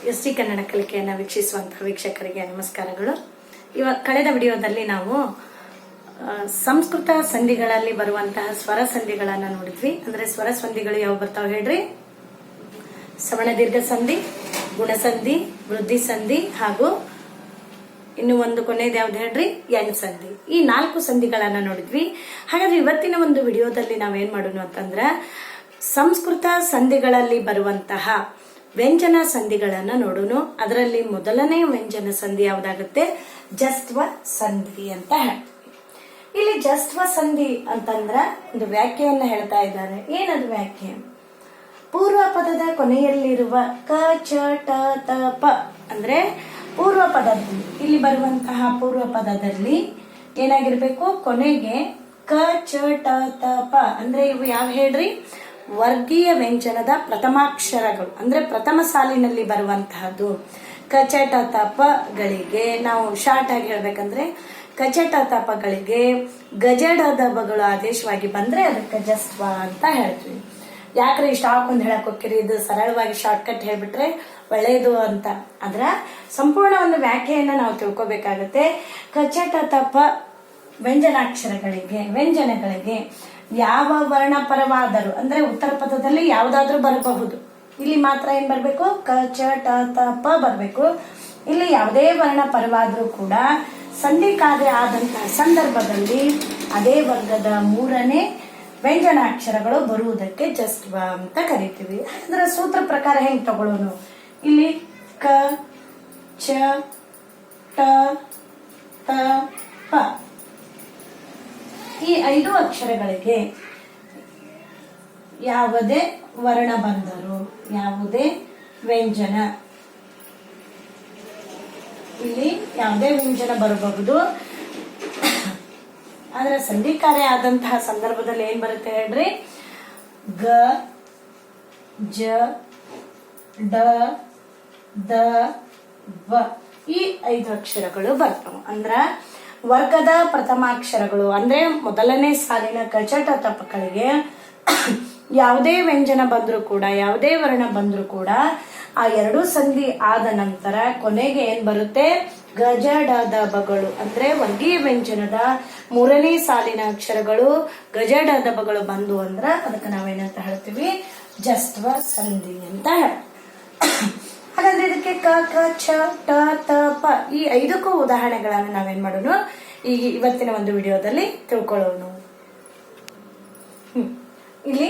ST Kannada ಕಲಿಕೆಯನ್ನು ವೀಕ್ಷಿಸುವಂತಹ ವೀಕ್ಷಕರಿಗೆ ನಮಸ್ಕಾರಗಳು. ಕಳೆದ ವಿಡಿಯೋದಲ್ಲಿ ನಾವು ಸಂಸ್ಕೃತ ಸಂಧಿಗಳಲ್ಲಿ ಬರುವಂತಹ ಸ್ವರ ಸಂಧಿಗಳನ್ನು ನೋಡಿದ್ವಿ. ಅಂದ್ರೆ ಸ್ವರ ಸಂಧಿಗಳು ಯಾವ ಬರ್ತಾವ ಹೇಳ್ರಿ? ಸವರ್ಣ ದೀರ್ಘ ಸಂಧಿ, ಗುಣಸಂಧಿ, ವೃದ್ಧಿ ಸಂಧಿ ಹಾಗೂ ಇನ್ನು ಒಂದು ಕೊನೆಯದು ಯಾವ್ದು ಹೇಳ್ರಿ? ಎಣ್ ಸಂಧಿ. ಈ 4 ಸಂಧಿಗಳನ್ನ ನೋಡಿದ್ವಿ. ಹಾಗಾದ್ರೆ ಇವತ್ತಿನ ಒಂದು ವಿಡಿಯೋದಲ್ಲಿ ನಾವೇನ್ ಮಾಡೋಣ ಅಂತಂದ್ರ ಸಂಸ್ಕೃತ ಸಂಧಿಗಳಲ್ಲಿ ಬರುವಂತಹ ವ್ಯಂಜನ ಸಂಧಿಗಳನ್ನ ನೋಡೋಣ. ಅದರಲ್ಲಿ ಮೊದಲನೇ ವ್ಯಂಜನ ಸಂಧಿ ಯಾವ್ದಾಗುತ್ತೆ? ಜಸ್ತ್ವ ಸಂಧಿ ಅಂತ ಹೇಳ್ತೀವಿ. ಇಲ್ಲಿ ಜಸ್ತ್ವ ಸಂಧಿ ಅಂತಂದ್ರ ಒಂದು ವ್ಯಾಖ್ಯೆಯನ್ನ ಹೇಳ್ತಾ ಇದ್ದಾರೆ. ಏನದು ವ್ಯಾಖ್ಯೆ? ಪೂರ್ವ ಪದದ ಕೊನೆಯಲ್ಲಿರುವ ಕ ಚ ಟ ತ ಪ ಅಂದ್ರೆ ಪೂರ್ವ ಪದದಲ್ಲಿ, ಇಲ್ಲಿ ಬರುವಂತಹ ಪೂರ್ವ ಪದದಲ್ಲಿ ಏನಾಗಿರ್ಬೇಕು? ಕೊನೆಗೆ ಕ ಚ ಟ ತ ಪ ಅಂದ್ರೆ ಇವು ಯಾವ ಹೇಳ್ರಿ? ವರ್ಗೀಯ ವ್ಯಂಜನದ ಪ್ರಥಮಾಕ್ಷರಗಳು, ಅಂದ್ರೆ ಪ್ರಥಮ ಸಾಲಿನಲ್ಲಿ ಬರುವಂತಹದ್ದು. ಕಚಟ ತಪಗಳಿಗೆ ನಾವು ಶಾರ್ಟ್ ಆಗಿ ಹೇಳ್ಬೇಕಂದ್ರೆ ಕಚಟ ತಪಗಳಿಗೆ ಗಜಡ ದಬಗಳು ಆದೇಶವಾಗಿ ಬಂದ್ರೆ ಅದಕ್ಕೆ ಜಸ್ತ್ವ ಅಂತ ಹೇಳ್ತೀವಿ. ಯಾಕ್ರೆ ಇಷ್ಟ ಹಾಕೊಂಡ್ ಹೇಳಕ್ ಹೋಗ್ತೀರಿ? ಇದು ಸರಳವಾಗಿ ಶಾರ್ಟ್ ಕಟ್ ಹೇಳ್ಬಿಟ್ರೆ ಒಳ್ಳೆಯದು ಅಂತ. ಅದರ ಸಂಪೂರ್ಣ ಒಂದು ವ್ಯಾಖ್ಯೆಯನ್ನ ನಾವು ತಿಳ್ಕೊಬೇಕಾಗತ್ತೆ. ಕಚಟ ತಪ ವ್ಯಂಜನಗಳಿಗೆ ಯಾವ ವರ್ಣ ಪರವಾದರೂ ಅಂದ್ರೆ ಉತ್ತರ ಪದದಲ್ಲಿ ಯಾವ್ದಾದ್ರೂ ಬರಬಹುದು. ಇಲ್ಲಿ ಮಾತ್ರ ಏನ್ ಬರ್ಬೇಕು? ಕ ಚ ಟ ತ ಪ ಬರ್ಬೇಕು. ಇಲ್ಲಿ ಯಾವುದೇ ವರ್ಣ ಪರವಾದ್ರೂ ಕೂಡ ಸಂಧಿ ಕಾರ್ಯ ಆದಂತಹ ಸಂದರ್ಭದಲ್ಲಿ ಅದೇ ವರ್ಗದ 3ನೇ ವ್ಯಂಜನಾಕ್ಷರಗಳು ಬರುವುದಕ್ಕೆ ಜಸ್ತ್ವ ಅಂತ ಕರಿತೀವಿ. ಅದರ ಸೂತ್ರ ಪ್ರಕಾರ ಹೆಂಗ್ ತಗೊಳ್ಳೋಣ? ಇಲ್ಲಿ ಕ ಚ ಟ ತ ಪ ಈ 5 ಅಕ್ಷರಗಳಿಗೆ ಯಾವುದೇ ವರ್ಣ ಬಂದರೂ, ಯಾವುದೇ ವ್ಯಂಜನ, ಇಲ್ಲಿ ಯಾವುದೇ ವ್ಯಂಜನ ಬರಬಹುದು. ಆದ್ರೆ ಸಂಧಿ ಕಾರ್ಯ ಆದಂತಹ ಸಂದರ್ಭದಲ್ಲಿ ಏನ್ ಬರುತ್ತೆ ಹೇಳ್ರಿ? ಗ ಜ ಡ ದ ವ ಈ 5 ಅಕ್ಷರಗಳು ಬರ್ತಾವ. ಅಂದ್ರ ವರ್ಗದ ಪ್ರಥಮಾಕ್ಷರಗಳು ಅಂದ್ರೆ ಮೊದಲನೇ ಸಾಲಿನ ಕಚಟ ತಪಗಳಿಗೆ ಯಾವುದೇ ವ್ಯಂಜನ ಬಂದ್ರೂ ಕೂಡ, ಯಾವುದೇ ವರ್ಣ ಬಂದ್ರೂ ಕೂಡ ಆ 2 ಸಂಧಿ ಆದ ನಂತರ ಕೊನೆಗೆ ಏನ್ ಬರುತ್ತೆ? ಗಜಡ ದಬಗಳು ಅಂದ್ರೆ ವರ್ಗೀಯ ವ್ಯಂಜನದ 3ನೇ ಸಾಲಿನ ಅಕ್ಷರಗಳು ಗಜಡ ದಬಗಳು ಬಂದು ಅಂದ್ರ ಅದಕ್ಕೆ ನಾವೇನಂತ ಹೇಳ್ತೀವಿ? ಜಸ್ತ್ವ ಸಂಧಿ ಅಂತ ಹೇಳ್ತೀವಿ. ಹಾಗಾದ್ರೆ ಇದಕ್ಕೆ ಕ ಕ ಚ ಟ ತ ಪ ಈ 5ಕ್ಕೂ ಉದಾಹರಣೆಗಳನ್ನ ನಾವೇನ್ ಮಾಡೋಣ ಈಗ ಇವತ್ತಿನ ಒಂದು ವಿಡಿಯೋದಲ್ಲಿ ತಿಳ್ಕೊಳ್ಳೋಣ. ಇಲ್ಲಿ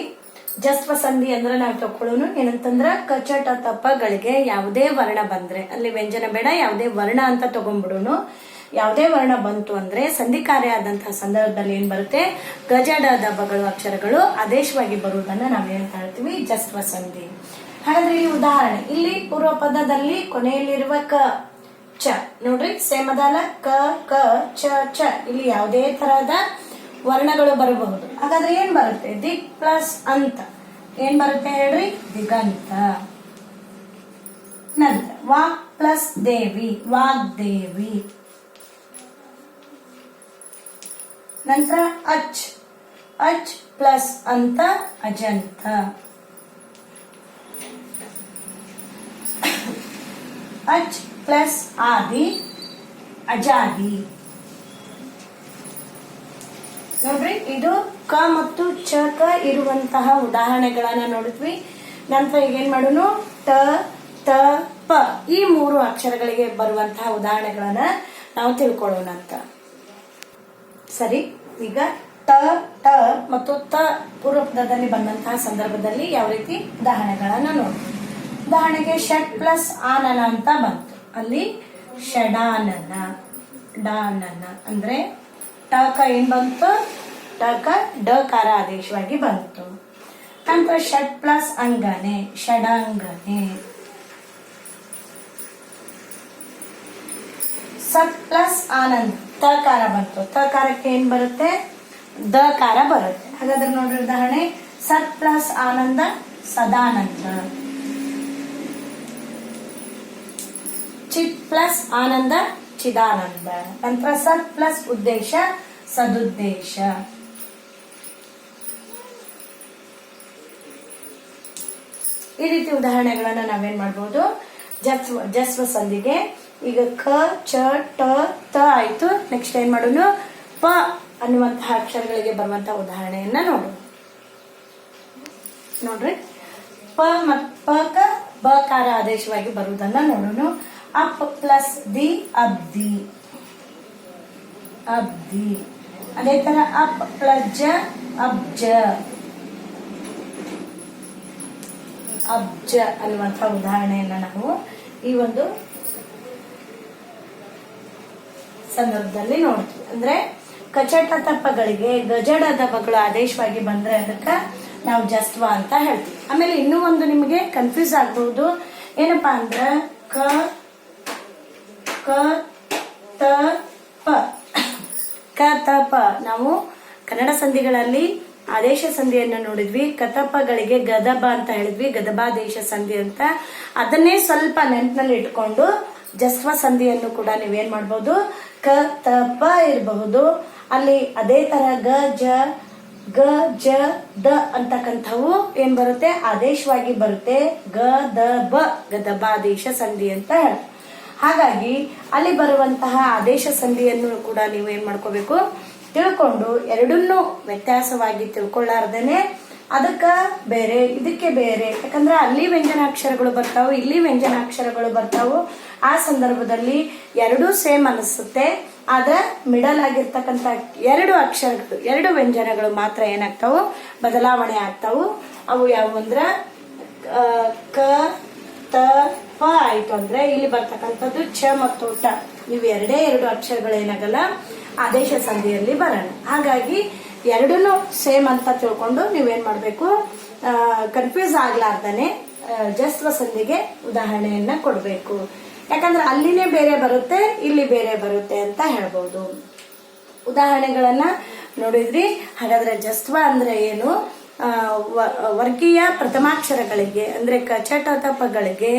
ಜಸ್ತ್ವ ಸಂಧಿ ಅಂದ್ರೆ ನಾವು ತಕೊಳ್ಳೋಣ ಏನಂತಂದ್ರ ಕ ಚ ಟ ತ ಪ ಗಳಿಗೆ ಯಾವುದೇ ವರ್ಣ ಬಂದ್ರೆ, ಅಲ್ಲಿ ವ್ಯಂಜನ ಬೇಡ, ಯಾವುದೇ ವರ್ಣ ಅಂತ ತಗೊಂಡ್ಬಿಡೋಣ. ಯಾವುದೇ ವರ್ಣ ಬಂತು ಅಂದ್ರೆ ಸಂಧಿ ಕಾರ್ಯ ಆದಂತಹ ಸಂದರ್ಭದಲ್ಲಿ ಏನ್ ಬರುತ್ತೆ? ಗಜಡ ದಬಗಳು ಅಕ್ಷರಗಳು ಆದೇಶವಾಗಿ ಬರುವುದನ್ನ ನಾವೇನಂತ ಹೇಳ್ತೀವಿ? ಜಸ್ತ್ವ ಸಂಧಿ. ಹಾಗಾದ್ರೆ ಈ ಉದಾಹರಣೆ, ಇಲ್ಲಿ ಪೂರ್ವ ಪದದಲ್ಲಿ ಕೊನೆಯಲ್ಲಿರುವ ಕ ಚ ನೋಡ್ರಿ, ಸೇಮ್ ಅದಲ್ಲ? ಕ ಕ ಚ ಚ ಇಲ್ಲಿ ಯಾವುದೇ ತರಹದ ವರ್ಣಗಳು ಬರಬಹುದು. ಹಾಗಾದ್ರೆ ಏನ್ ಬರುತ್ತೆ? ದಿಕ್ ಪ್ಲಸ್ ಅಂತ ಏನ್ ಬರುತ್ತೆ ಹೇಳ್ರಿ? ದಿಗಂತ. ನಂತರ ವಾಕ್ ಪ್ಲಸ್ ದೇವಿ, ವಾಗ್ದೇವಿ. ನಂತರ ಅಚ್, ಅಚ್ ಪ್ಲಸ್ ಅಂತ ಅಜಂತ. ಅಚ್ ಪ್ಲಸ್ ಆದಿ, ಅಜಾದಿ. ನೋಡ್ರಿ, ಇದು ಕ ಮತ್ತು ಚ ಕ ಇರುವಂತಹ ಉದಾಹರಣೆಗಳನ್ನ ನೋಡಿದ್ವಿ. ನಂತರ ಈಗ ಏನ್ ಮಾಡೋಣ? ಟ ತ ಪ ಈ 3 ಅಕ್ಷರಗಳಿಗೆ ಬರುವಂತಹ ಉದಾಹರಣೆಗಳನ್ನ ನಾವು ತಿಳ್ಕೊಳ್ಳೋಣ ಅಂತ. ಸರಿ, ಈಗ ಟ ಟ ಮತ್ತು ತ ಪೂರ್ವ ಪದದಲ್ಲಿ ಬಂದಂತಹ ಸಂದರ್ಭದಲ್ಲಿ ಯಾವ ರೀತಿ ಉದಾಹರಣೆಗಳನ್ನ ನೋಡ್ತೀವಿ. ಉದಾಹರಣೆಗೆ ಷಟ್ ಪ್ಲಸ್ ಆನನ ಅಂತ ಬಂತು. ಅಲ್ಲಿ ಷಡಾನನ, ಡಾನನ ಅಂದ್ರೆ ಟಕ ಏನ್ ಬಂತು? ಟಕ ಡಕಾರ ಆದೇಶವಾಗಿ ಬಂತು. ನಂತರ ಷಟ್ ಪ್ಲಸ್ ಅಂಗನೆ, ಷಡಾಂಗನೆ. ಸತ್ ಪ್ಲಸ್ ಆನಂದ್, ತಕಾರ ಬಂತು. ತಕಾರಕ್ಕೆ ಏನ್ ಬರುತ್ತೆ? ದಕಾರ ಬರುತ್ತೆ. ಹಾಗಾದ್ರೆ ನೋಡ್ರಿ ಉದಾಹರಣೆ, ಸತ್ ಪ್ಲಸ್ ಆನಂದ, ಸದಾನಂದ. ಚಿತ್ ಪ್ಲಸ್ ಆನಂದ, ಚಿದಾನಂದ. ನಂತರ ಸತ್ ಪ್ಲಸ್ ಉದ್ದೇಶ, ಸದುದ್ದೇಶ. ಈ ರೀತಿ ಉದಾಹರಣೆಗಳನ್ನ ನಾವೇನ್ ಮಾಡಬಹುದು ಜಸ್ವ ಸಂಧಿಗೆ. ಈಗ ಕ ಚ ಟ ತ ಆಯ್ತು. ನೆಕ್ಸ್ಟ್ ಏನ್ ಮಾಡೋಣ, ಪ ಅನ್ನುವಂತಹ ಅಕ್ಷರಗಳಿಗೆ ಬರುವಂತಹ ಉದಾಹರಣೆಯನ್ನ ನೋಡ್ರಿ. ಪ ಕ ಬಕಾರ ಆದೇಶವಾಗಿ ಬರುವುದನ್ನ ನೋಡೋಣ. ಅಪ್ ಪ್ಲಸ್ ದಿ ಅಬ್ದಿ, ಅಬ್ದಿ. ಅದೇ ತರ ಅಪ್ ಪ್ಲಸ್ ಜ ಅಬ್ಜ, ಅಬ್ಜ ಅನ್ನುವಂತಹ ಉದಾಹರಣೆಯನ್ನ ನಾವು ಈ ಒಂದು ಸಂದರ್ಭದಲ್ಲಿ ನೋಡ್ತೀವಿ. ಅಂದ್ರೆ ಕಚಟ ತಪ್ಪಗಳಿಗೆ ಗಜಡ ದಪಗಳು ಆದೇಶವಾಗಿ ಬಂದ್ರೆ ಅದಕ್ಕ ನಾವು ಜಸ್ವ ಅಂತ ಹೇಳ್ತೀವಿ. ಆಮೇಲೆ ಇನ್ನೂ ಒಂದು ನಿಮಗೆ ಕನ್ಫ್ಯೂಸ್ ಆಗಬಹುದು, ಏನಪ್ಪಾ ಅಂದ್ರ ಕ ತ ಪ, ಕ ತ ಪ. ನಾವು ಕನ್ನಡ ಸಂಧಿಗಳಲ್ಲಿ ಆದೇಶ ಸಂಧಿಯನ್ನ ನೋಡಿದ್ವಿ. ಕತಪಗಳಿಗೆ ಗದಬ ಅಂತ ಹೇಳಿದ್ವಿ, ಗದಬಾದೇಶ ಸಂಧಿ ಅಂತ. ಅದನ್ನೇ ಸ್ವಲ್ಪ ನೆನಪಿನಲ್ಲಿ ಇಟ್ಕೊಂಡು ಜಸ್ವ ಸಂಧಿಯನ್ನು ಕೂಡ ನೀವೇನ್ ಮಾಡಬಹುದು, ಕ ತ ಪ ಇರಬಹುದು. ಅಲ್ಲಿ ಅದೇ ತರ ಗ ಜ ದ ಅಂತಕ್ಕಂಥವು ಏನ್ ಬರುತ್ತೆ, ಆದೇಶವಾಗಿ ಬರುತ್ತೆ. ಗ ದ ಬ, ಗದಬಾದೇಶ ಸಂಧಿ ಅಂತ ಹೇಳ. ಹಾಗಾಗಿ ಅಲ್ಲಿ ಬರುವಂತಹ ಆದೇಶ ಸಂಧಿಯನ್ನು ಕೂಡ ನೀವು ಏನ್ ಮಾಡ್ಕೋಬೇಕು, ತಿಳ್ಕೊಂಡು ಎರಡನ್ನೂ ವ್ಯತ್ಯಾಸವಾಗಿ ತಿಳ್ಕೊಳ್ಳಾರ್ದೇನೆ ಅದಕ್ಕ ಬೇರೆ ಇದಕ್ಕೆ ಬೇರೆ, ಯಾಕಂದ್ರೆ ಅಲ್ಲಿ ವ್ಯಂಜನಾಕ್ಷರಗಳು ಬರ್ತಾವು, ಇಲ್ಲಿ ವ್ಯಂಜನಾಕ್ಷರಗಳು ಬರ್ತಾವು. ಆ ಸಂದರ್ಭದಲ್ಲಿ ಎರಡೂ ಸೇಮ್ ಅನಿಸುತ್ತೆ. ಆದ್ರೆ ಮಿಡಲ್ ಆಗಿರ್ತಕ್ಕಂಥ ಎರಡು ಅಕ್ಷರಗಳು, ಎರಡು ವ್ಯಂಜನಗಳು ಮಾತ್ರ ಏನಾಗ್ತಾವು, ಬದಲಾವಣೆ ಆಗ್ತಾವು. ಅವು ಯಾವ ಅಂದ್ರ ಕ ತ ಪ ಆಯ್ತು ಅಂದ್ರೆ ಇಲ್ಲಿ ಬರ್ತಕ್ಕಂಥದ್ದು ಚ ಮತ್ತು ಟ, ಇವು ಎರಡು ಅಕ್ಷರಗಳು ಏನಾಗಲ್ಲ, ಆದೇಶ ಸಂಧಿಯಲ್ಲಿ ಬರೋಣ. ಹಾಗಾಗಿ ಎರಡನ್ನೂ ಸೇಮ್ ಅಂತ ತಿಳ್ಕೊಂಡು ನೀವೇನ್ ಮಾಡ್ಬೇಕು, ಕನ್ಫ್ಯೂಸ್ ಆಗ್ಲಾರ್ದಾನೆ ಜಸ್ವ ಸಂಧಿಗೆ ಉದಾಹರಣೆಯನ್ನ ಕೊಡ್ಬೇಕು. ಯಾಕಂದ್ರೆ ಅಲ್ಲಿನೇ ಬೇರೆ ಬರುತ್ತೆ, ಇಲ್ಲಿ ಬೇರೆ ಬರುತ್ತೆ ಅಂತ ಹೇಳ್ಬಹುದು. ಉದಾಹರಣೆಗಳನ್ನ ನೋಡಿದ್ರಿ. ಹಾಗಾದ್ರೆ ಜಸ್ವ ಅಂದ್ರೆ ಏನು, ವರ್ಗೀಯ ಪ್ರಥಮಾಕ್ಷರಗಳಿಗೆ ಅಂದ್ರೆ ಕಚಟ ತಪಗಳಿಗೆ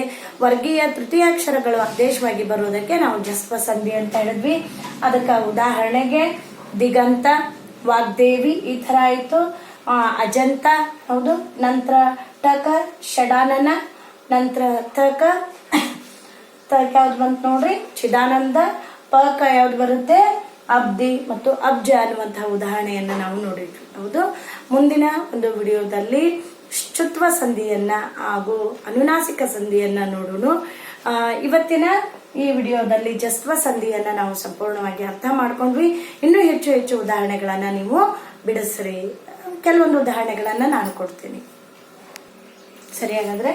ವರ್ಗೀಯ ತೃತೀಯಾಕ್ಷರಗಳು ಆದೇಶವಾಗಿ ಬರುವುದಕ್ಕೆ ನಾವು ಜಸ್ವ ಸಂಧಿ ಅಂತ ಹೇಳಿದ್ವಿ. ಅದಕ್ಕೆ ಉದಾಹರಣೆಗೆ ದಿಗಂತ, ವಾಗ್ದೇವಿ ಈ ತರ ಆಯ್ತು. ಅಜಂತ ಹೌದು. ನಂತರ ಟಕ ಷಡಾನನ, ನಂತರ ತಕ ಯಾವ್ದು ಬಂತು ನೋಡ್ರಿ, ಚಿದಾನಂದ. ಪಕ ಯಾವ್ದು ಬರುತ್ತೆ, ಅಬ್ದಿ ಮತ್ತು ಅಬ್ಜ ಅನ್ನುವಂತಹ ಉದಾಹರಣೆಯನ್ನ ನಾವು ನೋಡಿದ್ವಿ. ಹೌದು. ಮುಂದಿನ ಒಂದು ವಿಡಿಯೋದಲ್ಲಿ ಶುತ್ವ ಸಂಧಿಯನ್ನ ಹಾಗೂ ಅನುನಾಸಿಕ ಸಂಧಿಯನ್ನ ನೋಡೋಣ. ಇವತ್ತಿನ ಈ ವಿಡಿಯೋದಲ್ಲಿ ಜಸ್ವ ಸಂಧಿಯನ್ನ ನಾವು ಸಂಪೂರ್ಣವಾಗಿ ಅರ್ಥ ಮಾಡ್ಕೊಂಡ್ವಿ. ಇನ್ನೂ ಹೆಚ್ಚು ಉದಾಹರಣೆಗಳನ್ನ ನೀವು ಬಿಡಿಸ್ರಿ. ಕೆಲವೊಂದು ಉದಾಹರಣೆಗಳನ್ನ ನಾನು ಕೊಡ್ತೀನಿ. ಸರಿ, ಹಾಗಾದ್ರೆ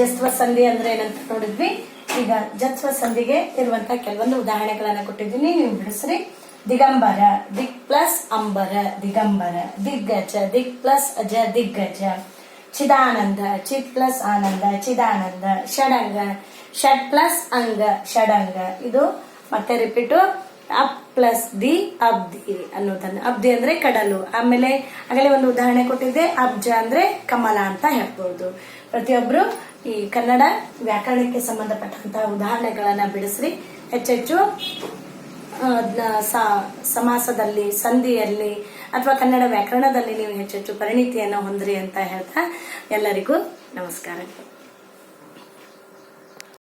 ಜಸ್ವ ಸಂಧಿ ಅಂದ್ರೆ ಏನಂತ ನೋಡಿದ್ವಿ. ಈಗ ಜಸ್ವ ಸಂಧಿಗೆ ಇರುವಂತಹ ಕೆಲವೊಂದು ಉದಾಹರಣೆಗಳನ್ನ ಕೊಟ್ಟಿದ್ದೀನಿ, ನೀವು ಬಿಡಿಸ್ರಿ. ದಿಗಂಬರ, ದಿಕ್ ಪ್ಲಸ್ ಅಂಬರ, ದಿಗಂಬರ. ದಿಗ್ಗಜ, ದಿಕ್ ಪ್ಲಸ್ ಅಜ, ದಿಗ್ಗಜ. ಚಿದಾನಂದ, ಚಿತ್ ಪ್ಲಸ್ ಆನಂದ, ಚಿದಾನಂದ. ಷಡಂಗ, ಷಡ್ ಪ್ಲಸ್ ಅಂಗ, ಷಡಂಗ. ಇದು ಮತ್ತೆ ರಿಪೀಟು, ಅಪ್ ಪ್ಲಸ್ ದಿ ಅಬ್ದಿ ಅನ್ನೋದನ್ನ. ಅಬ್ದಿ ಅಂದ್ರೆ ಕಡಲು. ಆಮೇಲೆ ಆಗಲೇ ಒಂದು ಉದಾಹರಣೆ ಕೊಟ್ಟಿದ್ದೆ, ಅಬ್ಜ ಅಂದ್ರೆ ಕಮಲ ಅಂತ ಹೇಳ್ಬಹುದು. ಪ್ರತಿಯೊಬ್ರು ಈ ಕನ್ನಡ ವ್ಯಾಕರಣಕ್ಕೆ ಸಂಬಂಧಪಟ್ಟಂತಹ ಉದಾಹರಣೆಗಳನ್ನ ಬಿಡಿಸ್ರಿ. ಹೆಚ್ಚೆಚ್ಚು ಸಮಾಸದಲ್ಲಿ, ಸಂಧಿಯಲ್ಲಿ ಅಥವಾ ಕನ್ನಡ ವ್ಯಾಕರಣದಲ್ಲಿ ನೀವು ಹೆಚ್ಚೆಚ್ಚು ಪರಿಣಿತಿಯನ್ನು ಹೊಂದ್ರಿ ಅಂತ ಹೇಳ್ತಾ ಎಲ್ಲರಿಗೂ ನಮಸ್ಕಾರ.